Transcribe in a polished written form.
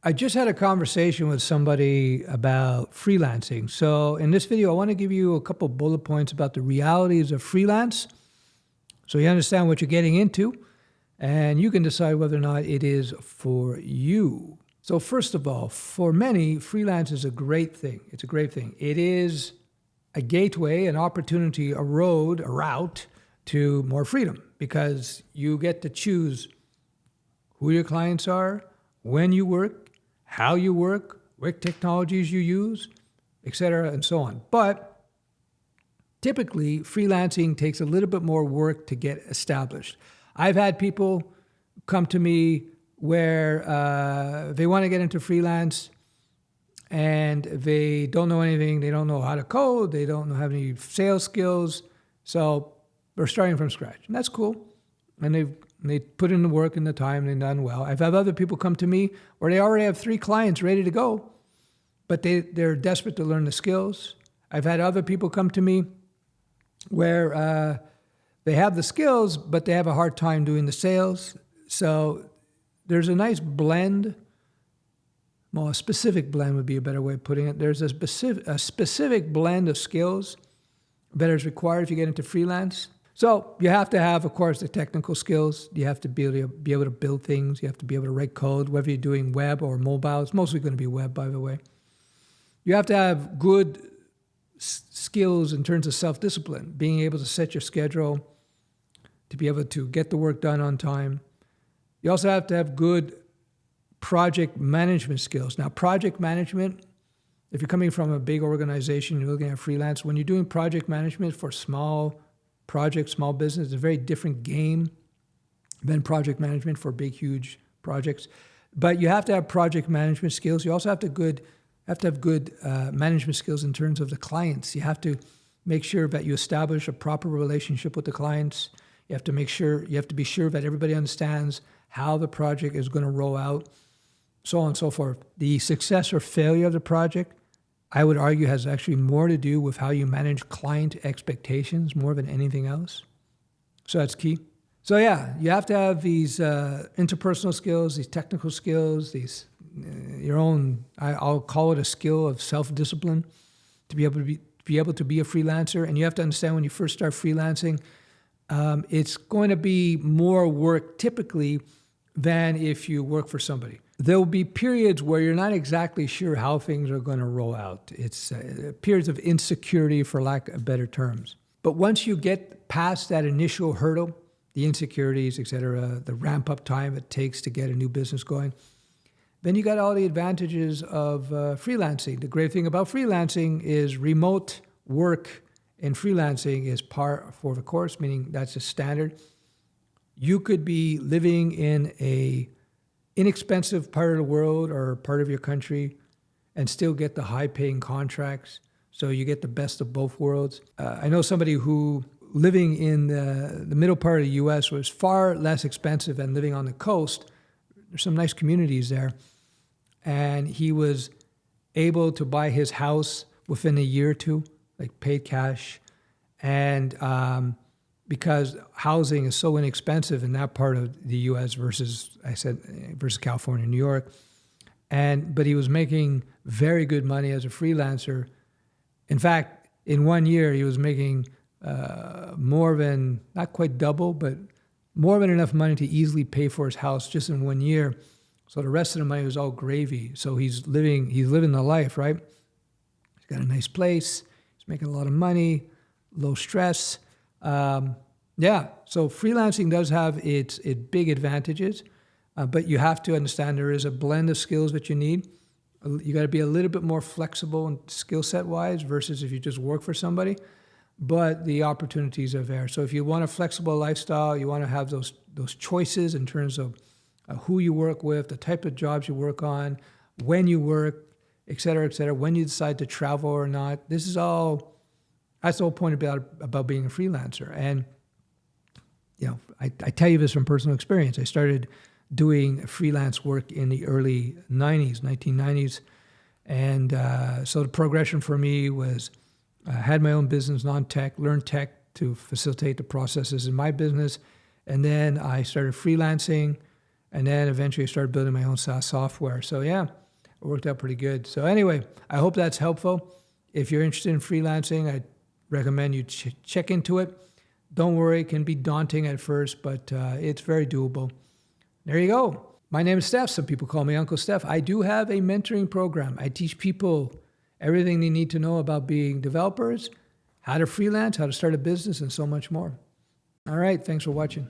I just had a conversation with somebody about freelancing. So in this video, I want to give you a couple bullet points about the realities of freelance so you understand what you're getting into and you can decide whether or not it is for you. So first of all, for many, freelance is a great thing. It's a great thing. It is a gateway, an opportunity, a road, a route to more freedom because you get to choose who your clients are, when you work, how you work, what technologies you use, etc., and so on. But typically, freelancing takes a little bit more work to get established. I've had people come to me where they want to get into freelance and they don't know anything. They don't know how to code. They don't have any sales skills. So they're starting from scratch. And that's cool. And they put in the work and the time and they've done well. I've had other people come to me where they already have 3 clients ready to go, but they're desperate to learn the skills. I've had other people come to me where they have the skills, but they have a hard time doing the sales. So there's a nice blend. Well, a specific blend would be a better way of putting it. There's a specific blend of skills that is required if you get into freelance. So you have to have, of course, the technical skills. You have to be able to build things. You have to be able to write code, whether you're doing web or mobile. It's mostly going to be web, by the way. You have to have good skills in terms of self-discipline, being able to set your schedule, to be able to get the work done on time. You also have to have good project management skills. Now, project management, if you're coming from a big organization, you're looking at freelance, when you're doing project management for small project, small business, it's a very different game than project management for big, huge projects. But you have to have project management skills. You also have to have good management skills in terms of the clients. You have to make sure that you establish a proper relationship with the clients. You have to be sure that everybody understands how the project is going to roll out, so on and so forth. The success or failure of the project, I would argue, has actually more to do with how you manage client expectations more than anything else. So that's key. So yeah, you have to have these interpersonal skills, these technical skills, these your own, I'll call it a skill of self-discipline to be able to be a freelancer. And you have to understand when you first start freelancing, it's going to be more work typically than if you work for somebody. There will be periods where you're not exactly sure how things are going to roll out. It's periods of insecurity, for lack of better terms. But once you get past that initial hurdle, the insecurities, et cetera, the ramp-up time it takes to get a new business going, then you got all the advantages of freelancing. The great thing about freelancing is remote work in freelancing is par for the course, meaning that's a standard. You could be living in a inexpensive part of the world or part of your country and still get the high-paying contracts. So you get the best of both worlds. I know somebody who living in the middle part of the U.S. was far less expensive than living on the coast. There's some nice communities there. And he was able to buy his house within a year or two, like paid cash. And because housing is so inexpensive in that part of the U.S. versus California and New York. But he was making very good money as a freelancer. In fact, in 1 year, he was making more than, not quite double, but more than enough money to easily pay for his house just in 1 year. So the rest of the money was all gravy. So he's living the life, right? He's got a nice place. He's making a lot of money, low stress. So freelancing does have its big advantages, but you have to understand there is a blend of skills that you need. You got to be a little bit more flexible and skill set wise versus if you just work for somebody, but the opportunities are there. So if you want a flexible lifestyle, you want to have those choices in terms of who you work with, the type of jobs you work on, when you work, et cetera, when you decide to travel or not. That's the whole point about being a freelancer. And, I tell you this from personal experience. I started doing freelance work in the early 1990s. And so the progression for me was I had my own business, non-tech, learned tech to facilitate the processes in my business. And then I started freelancing. And then eventually I started building my own SaaS software. So yeah, it worked out pretty good. So anyway, I hope that's helpful. If you're interested in freelancing, I recommend you check into it. Don't worry, it can be daunting at first, but it's very doable. There you go. My name is Steph. Some people call me Uncle Steph. I do have a mentoring program. I teach people everything they need to know about being developers, how to freelance, how to start a business, and so much more. All right, thanks for watching.